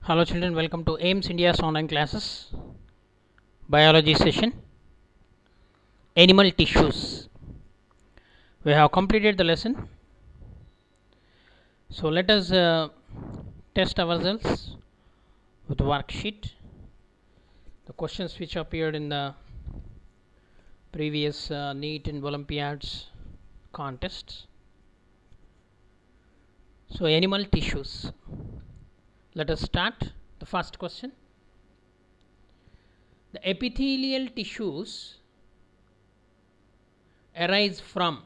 Hello children, welcome to AIMS India's online classes. Biology session. Animal tissues. We have completed the lesson. So let us test ourselves with worksheet. The questions which appeared in the previous NEET and Olympiads contests. So animal tissues. Let us start the first question. The epithelial tissues arise from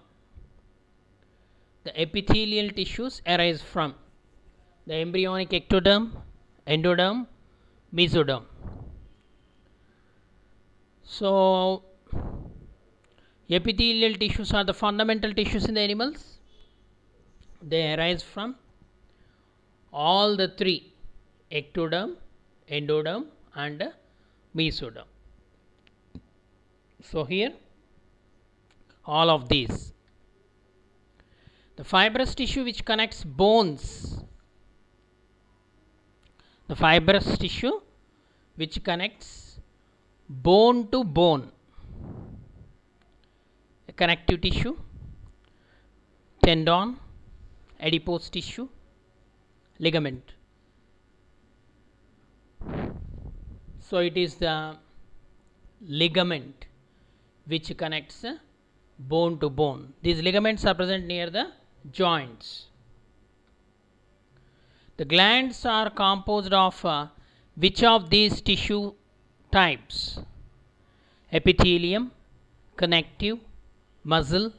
the embryonic ectoderm, endoderm, mesoderm. So epithelial tissues are the fundamental tissues in the animals. They arise from all the three: ectoderm, endoderm and mesoderm. So here all of these. The fibrous tissue which connects bones, bone to bone, a connective tissue, tendon, adipose tissue, ligament. So it is the ligament which connects bone to bone. These ligaments are present near the joints. The glands are composed of which of these tissue types? Epithelium, connective, muscle,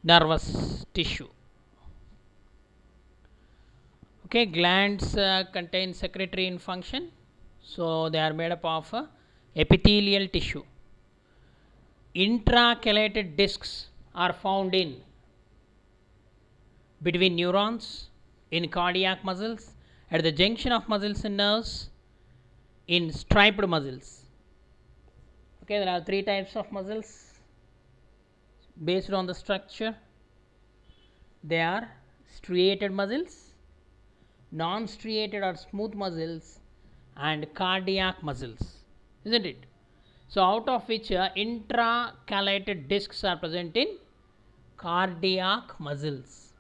nervous tissue. Okay, glands contain secretory in function, so they are made up of epithelial tissue. Intracallated discs are found in between neurons, in cardiac muscles, at the junction of muscles and nerves, in striped muscles. Okay, there are three types of muscles based on the structure. They are striated muscles, non-striated or smooth muscles, and cardiac muscles, isn't it? So out of which intracallated discs are present in cardiac muscles.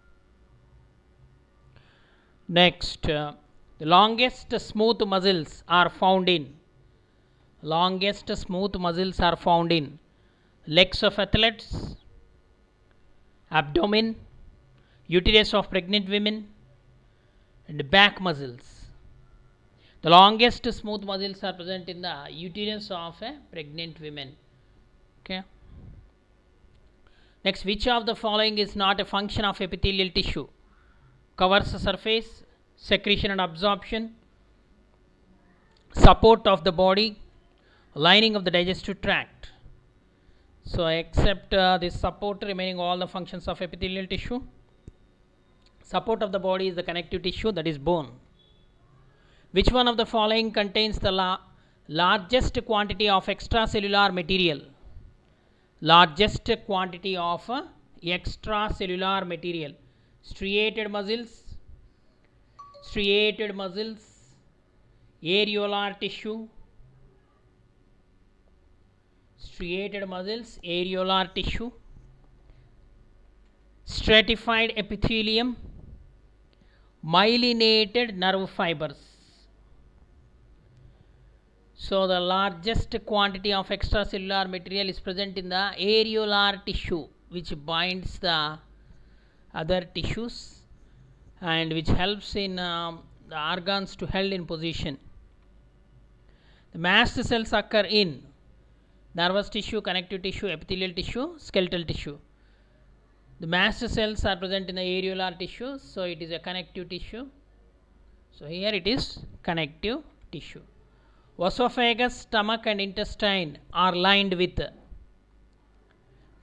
Next, the longest smooth muscles are found in legs of athletes, abdomen, uterus of pregnant women, and back muscles. The longest smooth muscles are present in the uterus of a pregnant women. Okay. Next, which of the following is not a function of epithelial tissue? Covers the surface, secretion and absorption, support of the body, lining of the digestive tract. So except this support, remaining all the functions of epithelial tissue. Support of the body is the connective tissue, that is bone. Which one of the following contains the largest quantity of extracellular material? Largest quantity of extracellular material. Striated muscles, areolar tissue, stratified epithelium, myelinated nerve fibers. So the largest quantity of extracellular material is present in the areolar tissue, which binds the other tissues and which helps in the organs to held in position. The mast cells occur in nervous tissue, connective tissue, epithelial tissue, skeletal tissue. The mast cells are present in the areolar tissue, so it is a connective tissue. So here it is connective tissue. Esophagus, stomach and intestine are lined with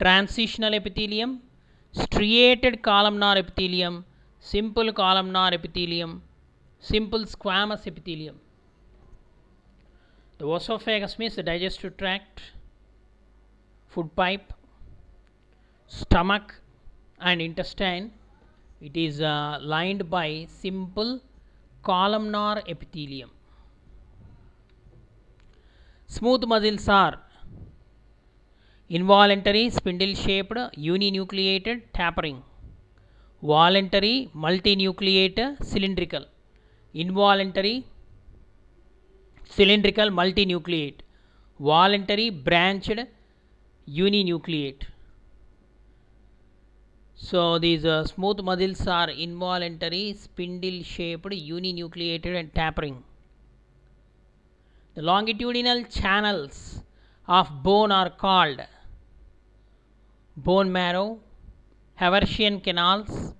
transitional epithelium, striated columnar epithelium, simple columnar epithelium, simple squamous epithelium. The esophagus means the digestive tract, food pipe, stomach and intestine. It is lined by simple columnar epithelium. Smooth muscles are involuntary, spindle shaped, uninucleated, tapering. Voluntary, multinucleate, cylindrical. Involuntary, cylindrical, multinucleate. Voluntary, branched, uninucleate. So these smooth muscles are involuntary, spindle shaped, uninucleated and tapering. The longitudinal channels of bone are called bone marrow, Haversian canals,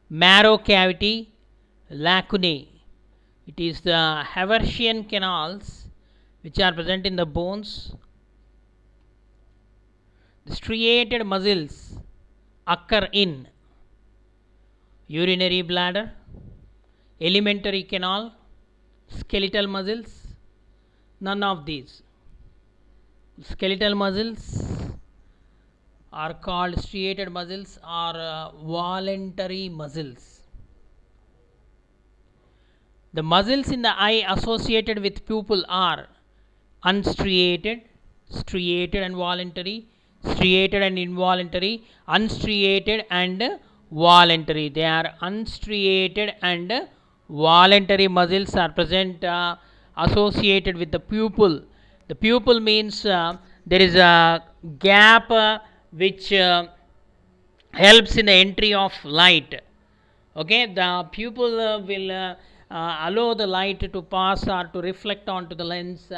marrow cavity, lacunae. It is the Haversian canals which are present in the bones. The striated muscles occur in urinary bladder, alimentary canal, skeletal muscles. None of these. Skeletal muscles are called striated muscles or voluntary muscles. The muscles in the eye associated with pupil are unstriated, striated and voluntary, striated and involuntary, unstriated and voluntary. They are unstriated and voluntary muscles are present associated with the pupil. The pupil means there is a gap which helps in the entry of light. Okay, the pupil will allow the light to pass or to reflect onto the lens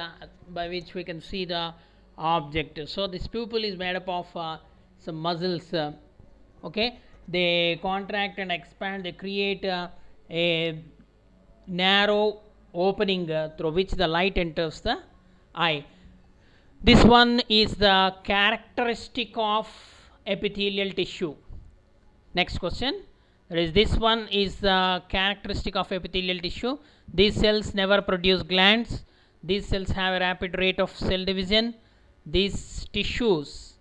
by which we can see the object. So this pupil is made up of some muscles. Okay, they contract and expand, they create a narrow opening through which the light enters the eye. This one is the characteristic of epithelial tissue. Next question. This one is the characteristic of epithelial tissue. These cells never produce glands. These cells have a rapid rate of cell division. These tissues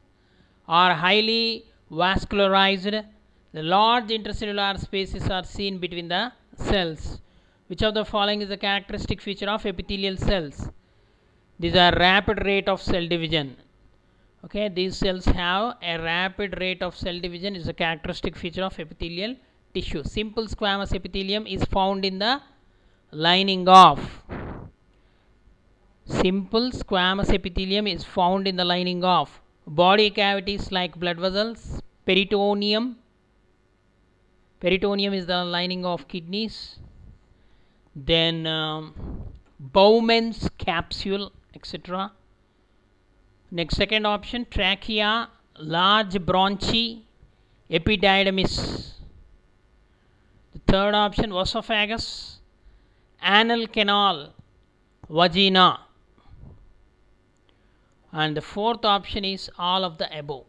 are highly vascularized. The large intercellular spaces are seen between the cells. Which of the following is a characteristic feature of epithelial cells? These are rapid rate of cell division. Okay, these cells have a rapid rate of cell division is a characteristic feature of epithelial tissue. Simple squamous epithelium is found in the lining of. Simple squamous epithelium is found in the lining of body cavities like blood vessels, peritoneum. Peritoneum is the lining of kidneys. Then Bowman's capsule, etc. Next, second option, trachea, large bronchi, epididymis. The third option, esophagus, anal canal, vagina. And the fourth option is all of the above.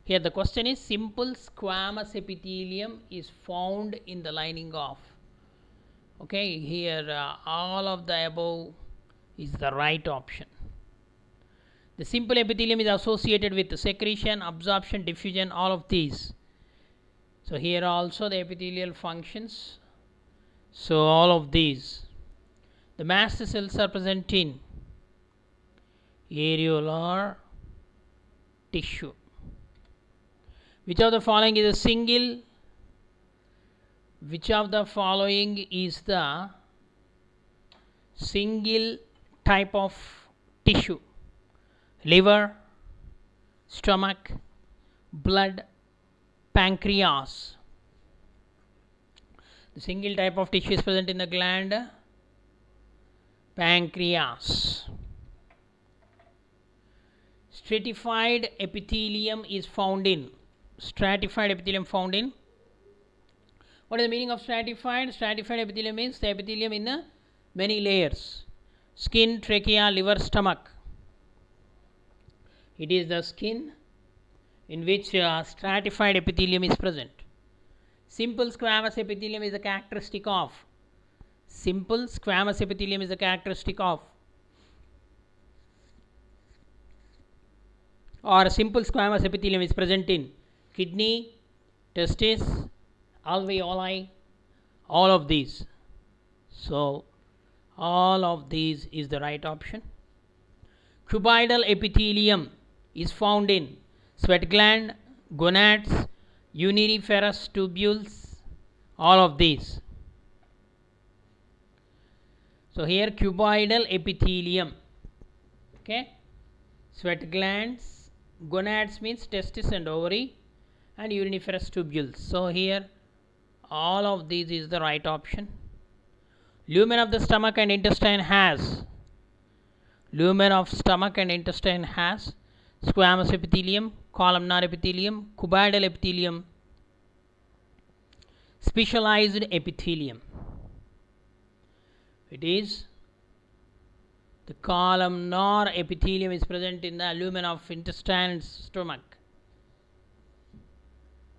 Here the question is simple squamous epithelium is found in the lining of. Okay, here all of the above is the right option. The simple epithelium is associated with secretion, absorption, diffusion, all of these. So here also the epithelial functions. So all of these. The mast cells are present in areolar tissue. Which of the following is a single? Which of the following is the single type of tissue? Liver, stomach, blood, pancreas. The single type of tissue is present in the gland pancreas. Stratified epithelium is found in. Stratified epithelium found in. What is the meaning of stratified? Stratified epithelium means the epithelium in many layers. Skin, trachea, liver, stomach. It is the skin in which stratified epithelium is present. Simple squamous epithelium is a characteristic of. Simple squamous epithelium is a characteristic of. Or simple squamous epithelium is present in kidney, testis, alveoli, all of these. So all of these is the right option. Cuboidal epithelium is found in sweat gland, gonads, uniferous tubules, all of these. So here cuboidal epithelium, okay, sweat glands, gonads means testis and ovary, and uniferous tubules. So here all of these is the right option. Lumen of the stomach and intestine has squamous epithelium, columnar epithelium, cuboidal epithelium, specialized epithelium. It is the columnar epithelium is present in the lumen of intestine and stomach.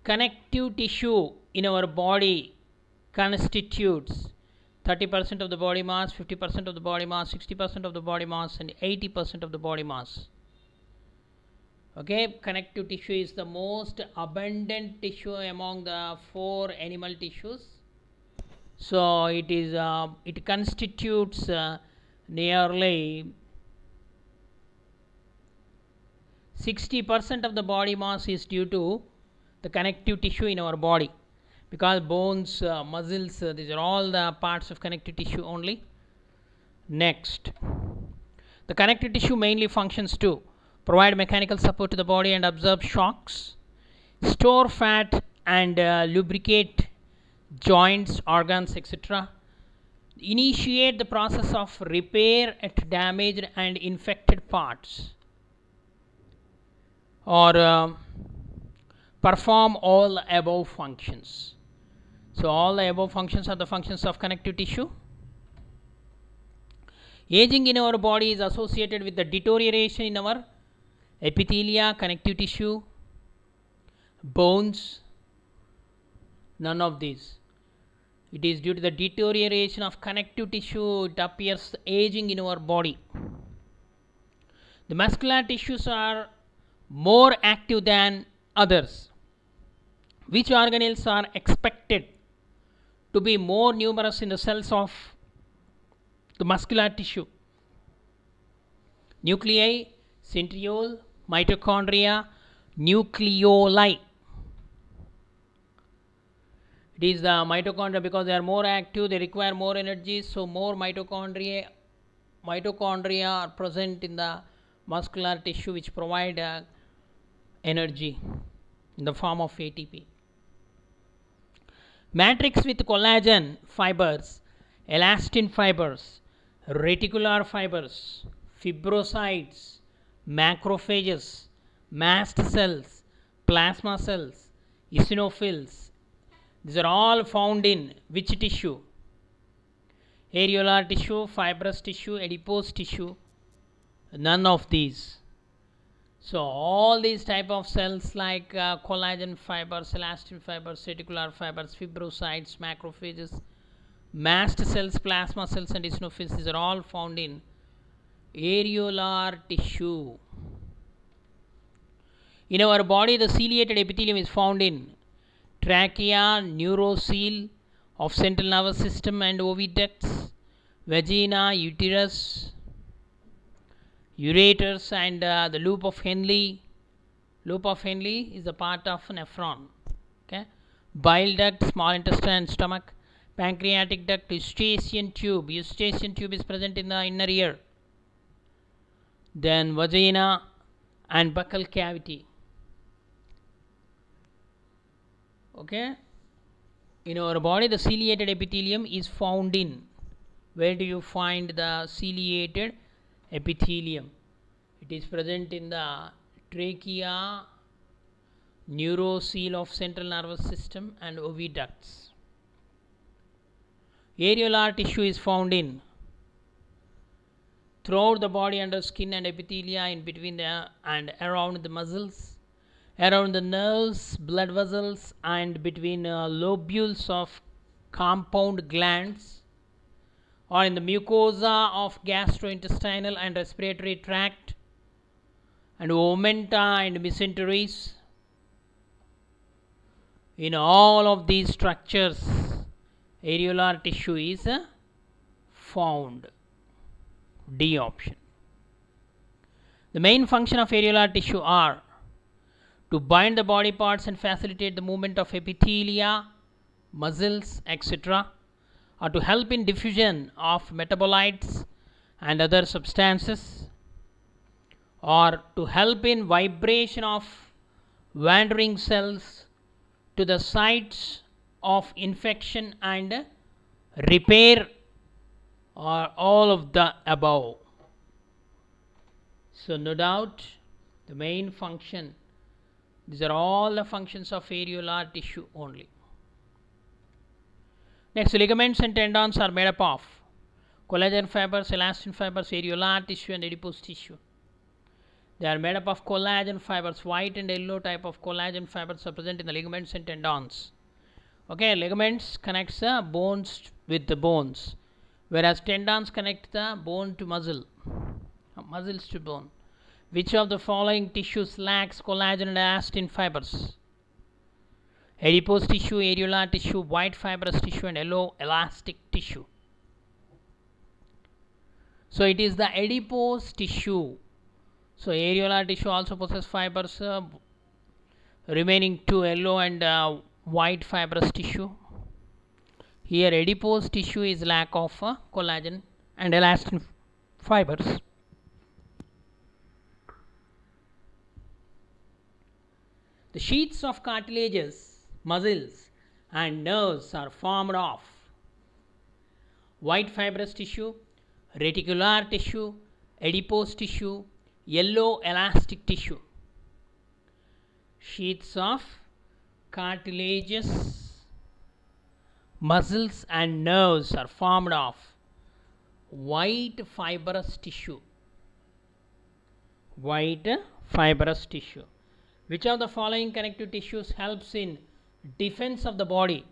Connective tissue in our body constitutes 30% of the body mass, 50% of the body mass, 60% of the body mass, and 80% of the body mass. Okay, connective tissue is the most abundant tissue among the 4 animal tissues. So it constitutes nearly 60% of the body mass is due to the connective tissue in our body, because bones, muscles, these are all the parts of connective tissue only. Next, the connective tissue mainly functions to provide mechanical support to the body and absorb shocks, store fat and lubricate joints, organs, etc. Initiate the process of repair at damaged and infected parts, or perform all above functions. So all the above functions are the functions of connective tissue. Aging in our body is associated with the deterioration in our epithelia, connective tissue, bones. None of these. It is due to the deterioration of connective tissue it appears aging in our body. The muscular tissues are more active than others. Which organelles are expected to be more numerous in the cells of the muscular tissue? Nuclei, centriole, mitochondria, nucleoli. It is the mitochondria, because they are more active, they require more energy, so more mitochondria are present in the muscular tissue, which provide energy in the form of ATP. Matrix with collagen fibers, elastin fibers, reticular fibers, fibrocytes, macrophages, mast cells, plasma cells, eosinophils. These are all found in which tissue? Areolar tissue, fibrous tissue, adipose tissue. None of these. So all these type of cells like collagen fibers, elastin fibers, reticular fibers, fibrocytes, macrophages, mast cells, plasma cells, and eosinophils, these are all found in areolar tissue. In our body, the ciliated epithelium is found in trachea, neurocele of central nervous system and oviducts, vagina, uterus, ureters, and the loop of Henle. Loop of Henle is a part of nephron. Okay, bile duct, small intestine, stomach, pancreatic duct, eustachian tube. Eustachian tube is present in the inner ear. Then vagina and buccal cavity. Okay, in our body, the ciliated epithelium is found in. Where do you find the ciliated epithelium? It is present in the trachea, neurocele of central nervous system, and oviducts. Areolar tissue is found in throughout the body, under skin and epithelia, in between the and around the muscles, around the nerves, blood vessels, and between lobules of compound glands, or in the mucosa of gastrointestinal and respiratory tract, and omenta and mesenteries. In all of these structures, areolar tissue is found. D option. The main function of areolar tissue are to bind the body parts and facilitate the movement of epithelia, muscles, etc., or to help in diffusion of metabolites and other substances, or to help in vibration of wandering cells to the sites of infection and repair, or all of the above. So no doubt the main function, these are all the functions of areolar tissue only. Next, ligaments and tendons are made up of collagen fibers, elastin fibers, areolar tissue and adipose tissue. They are made up of collagen fibers. White and yellow type of collagen fibers are present in the ligaments and tendons. Okay, ligaments connects the bones with the bones, whereas tendons connect the bone to muscle, muscles to bone. Which of the following tissues lacks collagen and elastin fibers? Adipose tissue, areolar tissue, white fibrous tissue and yellow elastic tissue. So it is the adipose tissue. So areolar tissue also possesses fibers, remaining two, yellow and white fibrous tissue. Here adipose tissue is lack of collagen and elastin fibers. The sheets of cartilages, muscles and nerves are formed of white fibrous tissue, reticular tissue, adipose tissue, yellow elastic tissue. Sheets of cartilages, muscles and nerves are formed of white fibrous tissue. White fibrous tissue. Which of the following connective tissues helps in defense of the body?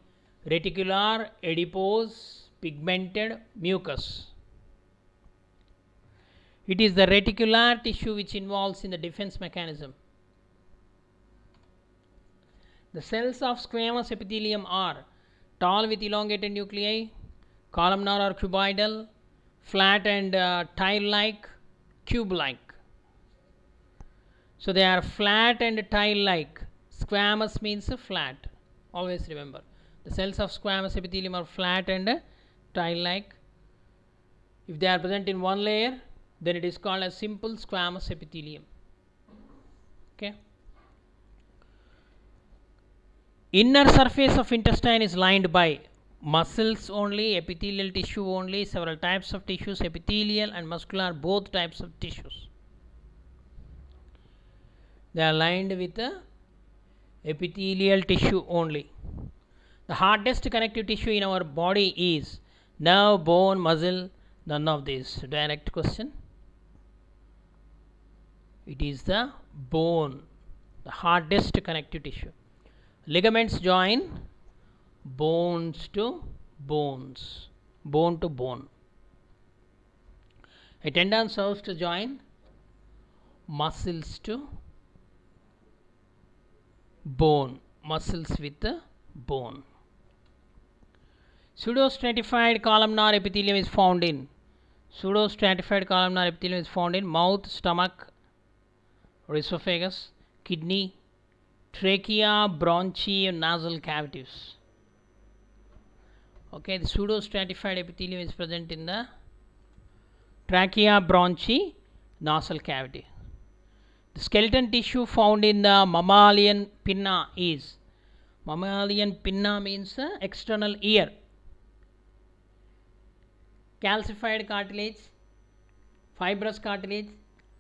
Reticular, adipose, pigmented, mucus. It is the reticular tissue which involves in the defense mechanism. The cells of squamous epithelium are tall with elongated nuclei, columnar or cuboidal, flat and tile-like, cube-like. So they are flat and tile-like. Squamous means flat. Always remember. The cells of squamous epithelium are flat and tile-like. If they are present in one layer, then it is called a simple squamous epithelium. Okay. Inner surface of intestine is lined by muscles only, epithelial tissue only, several types of tissues, epithelial and muscular, both types of tissues. They are lined with the epithelial tissue only. The hardest connective tissue in our body is nerve, bone, muscle, none of these. Direct question. It is the bone, the hardest connective tissue. Ligaments join bones to bones, bone to bone. A tendon serves to join muscles to bone, muscles with the bone. Pseudostratified columnar epithelium is found in mouth, stomach or esophagus, kidney, trachea, bronchi and nasal cavities. Okay, the pseudostratified epithelium is present in the trachea, bronchi, nasal cavity. The skeleton tissue found in the mammalian pinna is, mammalian pinna means external ear, calcified cartilage, fibrous cartilage,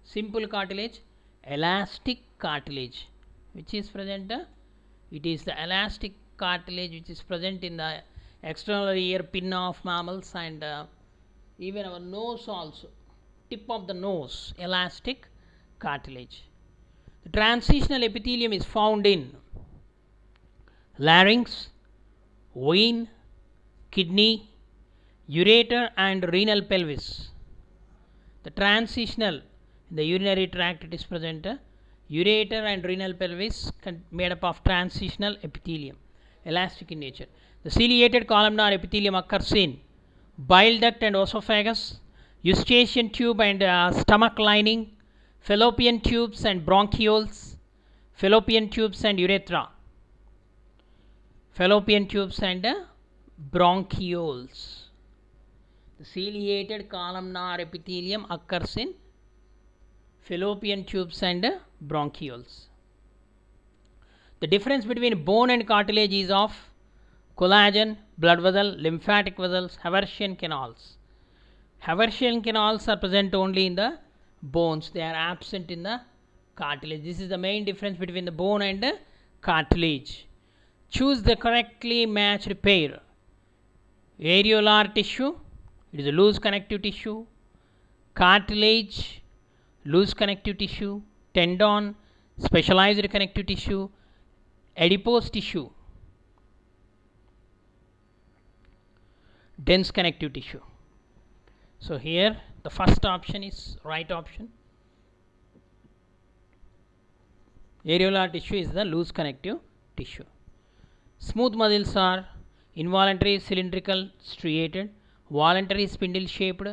simple cartilage, elastic cartilage. Which is present? It is the elastic cartilage which is present in the external ear pinna of mammals and even our nose also, tip of the nose, elastic cartilage. The transitional epithelium is found in larynx, vein, kidney, ureter and renal pelvis. The transitional, in the urinary tract it is present, ureter and renal pelvis made up of transitional epithelium, elastic in nature. The ciliated columnar epithelium occurs in bile duct and esophagus, eustachian tube and stomach lining, fallopian tubes and bronchioles, fallopian tubes and urethra, fallopian tubes and bronchioles. The ciliated columnar epithelium occurs in fallopian tubes and bronchioles. The difference between bone and cartilage is of collagen, blood vessel, lymphatic vessels, Haversian canals. Haversian canals are present only in the bones, they are absent in the cartilage. This is the main difference between the bone and cartilage. Choose the correctly matched pair. Areolar tissue, it is a loose connective tissue. Cartilage, loose connective tissue. Tendon, specialized connective tissue. Adipose tissue, dense connective tissue. So here the first option is right option. Areolar tissue is the loose connective tissue. Smooth muscles are involuntary cylindrical striated, voluntary spindle shaped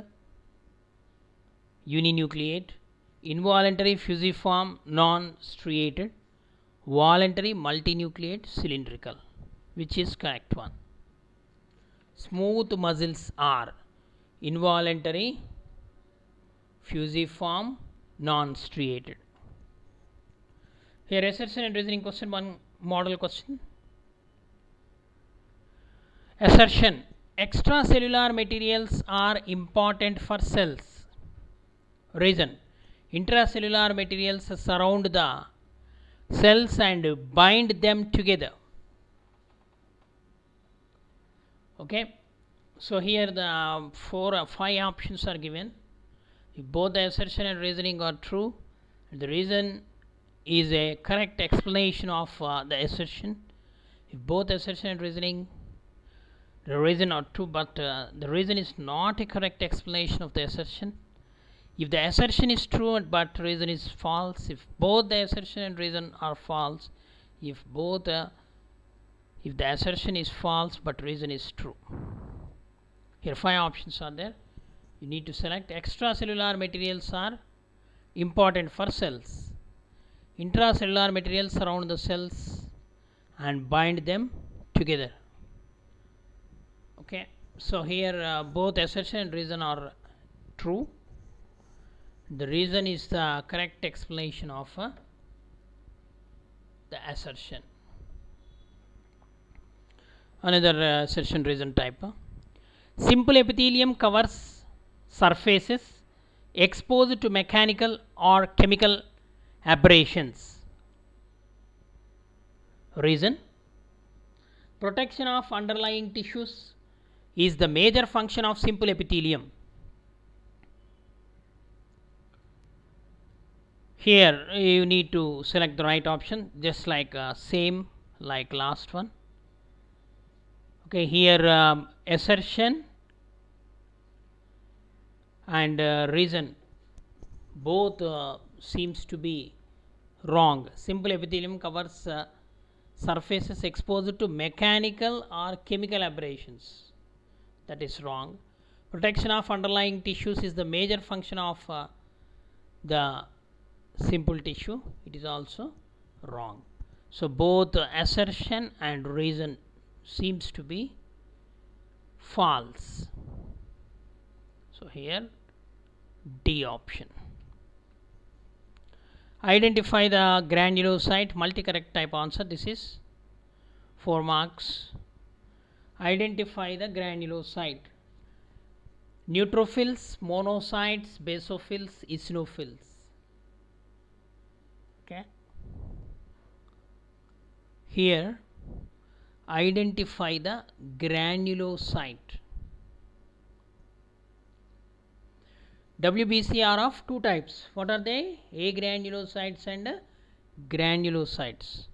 uninucleate, involuntary fusiform non striated, voluntary multinucleate cylindrical. Which is correct one? Smooth muscles are involuntary fusiform non striated. Here assertion and reasoning question, one model question. Assertion: extracellular materials are important for cells. Reason: intracellular materials surround the cells and bind them together. Okay, so here the 4 or 5 options are given. If both the assertion and reasoning are true, the reason is a correct explanation of the assertion. If both assertion and reasoning, the reason are true, but the reason is not a correct explanation of the assertion. If the assertion is true but reason is false, if both the assertion and reason are false, if the assertion is false but reason is true. Here 5 options are there. You need to select. Extracellular materials are important for cells. Intracellular materials surround the cells and bind them together. Okay, so here both assertion and reason are true. The reason is the correct explanation of the assertion. Another assertion reason type. Simple epithelium covers surfaces exposed to mechanical or chemical aberrations. Reason: protection of underlying tissues is the major function of simple epithelium. Here you need to select the right option, just like same like last one. Okay, here assertion and reason both seems to be wrong. Simple epithelium covers surfaces exposed to mechanical or chemical aberrations. That is wrong. Protection of underlying tissues is the major function of the simple tissue. It is also wrong. So both assertion and reason seems to be false. So here D option. Identify the granulocyte. Multi-correct type answer. This is 4 marks. Identify the granulocyte. Neutrophils, monocytes, basophils, eosinophils. Okay. Here identify the granulocyte. WBC are of 2 types. What are they? Agranulocytes and granulocytes.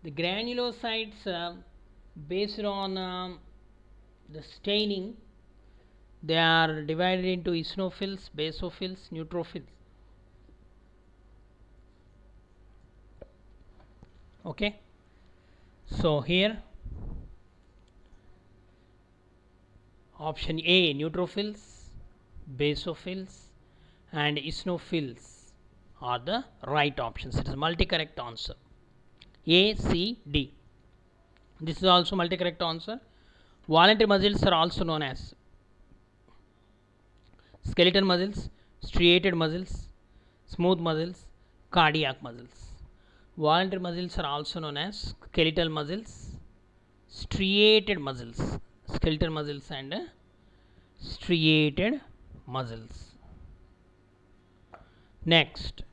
The granulocytes based on the staining, they are divided into eosinophils, basophils, neutrophils. Okay, so here option A, neutrophils, basophils and eosinophils are the right options. It is multi-correct answer. A, C, D. This is also multi-correct answer. Voluntary muscles are also known as skeletal muscles, striated muscles, smooth muscles, cardiac muscles. Voluntary muscles are also known as skeletal muscles, striated muscles, skeletal muscles and striated muscles. Next,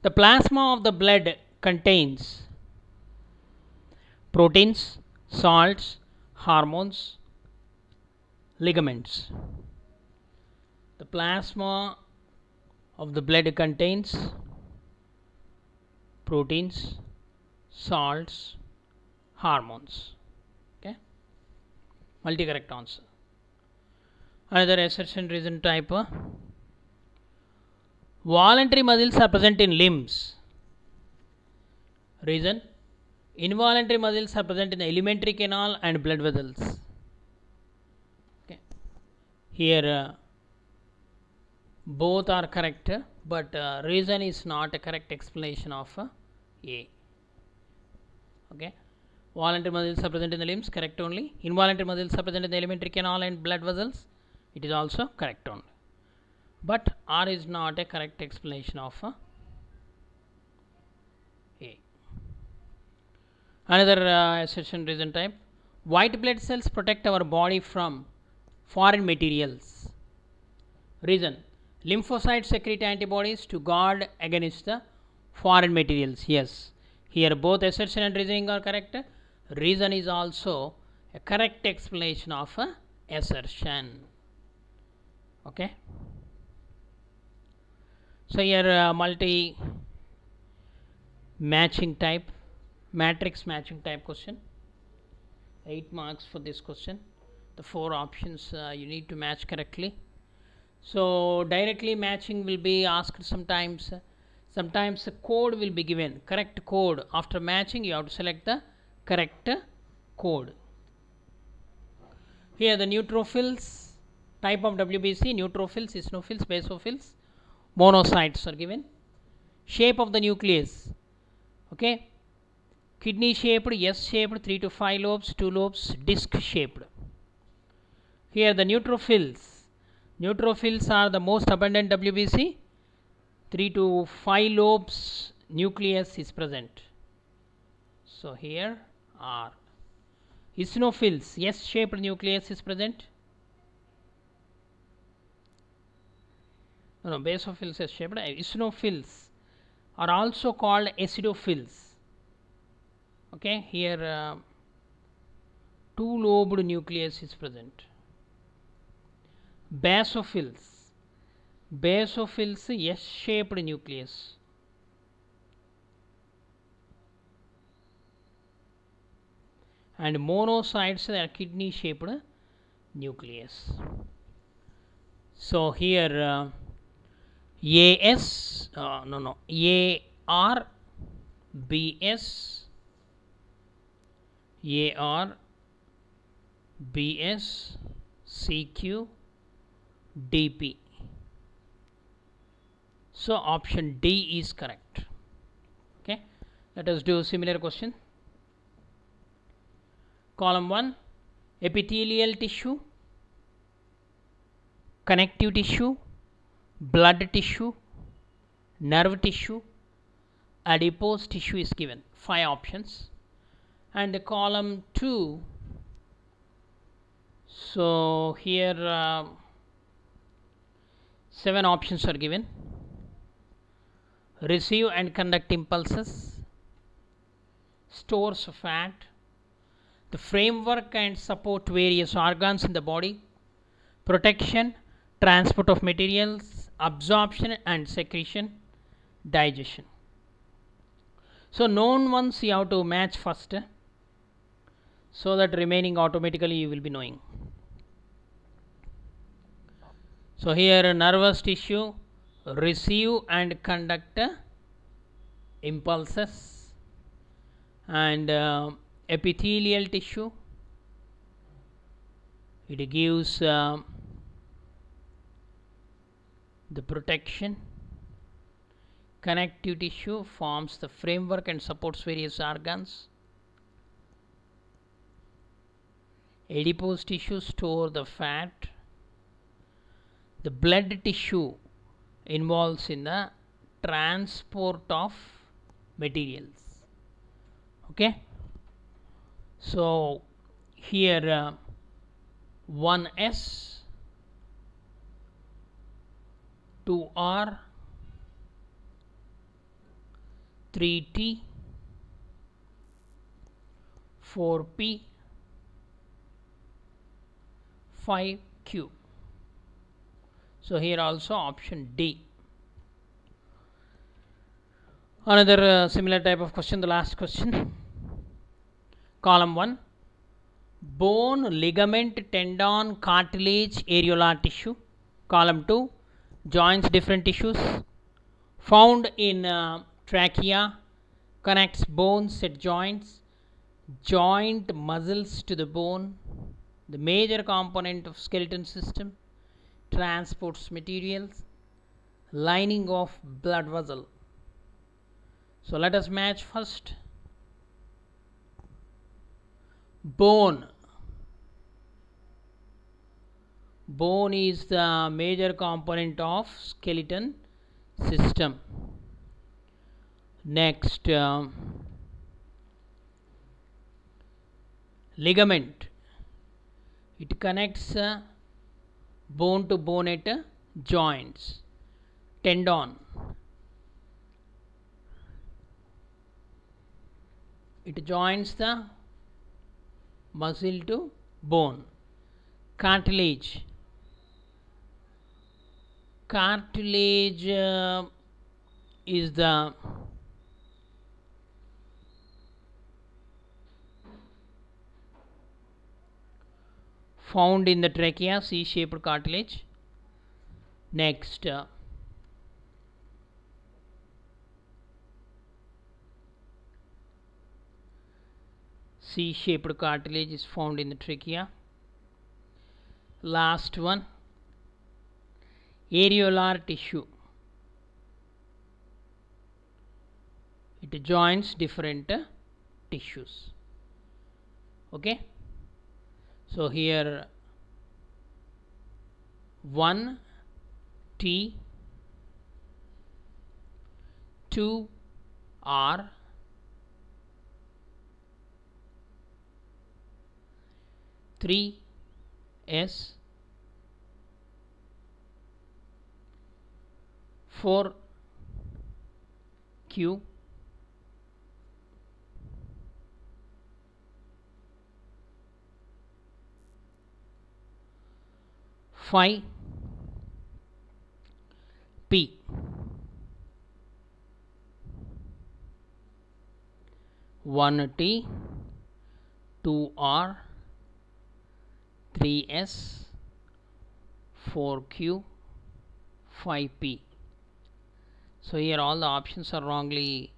the plasma of the blood contains proteins, salts, hormones, ligaments. The plasma of the blood contains proteins, salts, hormones. Okay, multi-correct answer. Another assertion reason type. Voluntary muscles are present in limbs. Reason: involuntary muscles are present in the alimentary canal and blood vessels. Okay. Here both are correct, but reason is not a correct explanation of A. Okay. Voluntary muscles are present in the limbs, correct only. Involuntary muscles are present in the alimentary canal and blood vessels. It is also correct only. But R is not a correct explanation of A. Another assertion reason type. White blood cells protect our body from foreign materials. Reason: lymphocytes secrete antibodies to guard against the foreign materials. Yes, here both assertion and reasoning are correct. Reason is also a correct explanation of assertion. Okay. So here multi matching type, matrix matching type question. 8 marks for this question. The 4 options you need to match correctly. So directly matching will be asked sometimes. Sometimes a code will be given, correct code. After matching you have to select the correct code. Here the neutrophils, type of WBC, neutrophils, eosinophils, basophils, monocytes are given. Shape of the nucleus. Okay. Kidney shaped, S shaped, 3 to 5 lobes, 2 lobes, disc shaped. Here the neutrophils. Neutrophils are the most abundant WBC. 3 to 5 lobes nucleus is present. So here are eosinophils, S shaped nucleus is present. No, basophils S shaped. Eosinophils are also called acidophils. Okay, here 2-lobed nucleus is present. Basophils, S shaped nucleus. And monocytes are kidney shaped nucleus. So here AR, BS, CQ, DP. So option D is correct. Okay, let us do similar question. Column 1, epithelial tissue, connective tissue, blood tissue, nerve tissue, adipose tissue is given. 5 options. And the column 2, so here 7 options are given. Receive and conduct impulses, stores of fat, the framework and support various organs in the body, protection, transport of materials, absorption and secretion, digestion. So known ones you have to match first, so that remaining automatically you will be knowing. So here nervous tissue, receive and conduct impulses, and epithelial tissue, it gives the protection. Connective tissue forms the framework and supports various organs. Adipose tissue store the fat. The blood tissue involves in the transport of materials. Okay, so here 1s, 2r, 3t, 4p, 5q. So here also option D. Another similar type of question, the last question. Column 1, bone, ligament, tendon, cartilage, areolar tissue. Column 2, joints, different tissues. Found in trachea, connects bones at joints, joint muscles to the bone, the major component of skeleton system, transports materials, lining of blood vessel. So let us match first. Bone. Bone is the major component of skeleton system. Next, ligament. It connects bone to bone at joints. Tendon. It joins the muscle to bone. Cartilage. Cartilage is the found in the trachea, C-shaped cartilage. Next, C-shaped cartilage is found in the trachea. Last one, areolar tissue. It joins different tissues. Okay, so here 1T, 2R, 3S, 4Q, 5P. 1T, 2R, 3S, 4Q, 5P. So here all the options are wrongly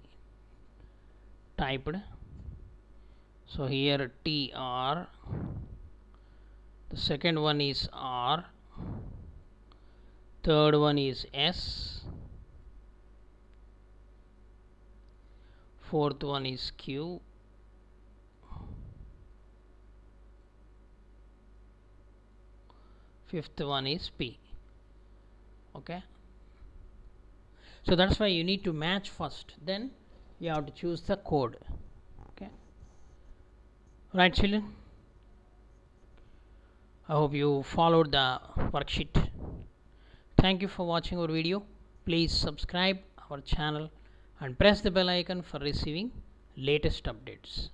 typed. So here TR, the second one is R, third one is S, fourth one is Q, fifth one is P. Okay, so that's why you need to match first, then you have to choose the code. Okay, right children, I hope you followed the worksheet. Thank you for watching our video. Please subscribe our channel and press the bell icon for receiving latest updates.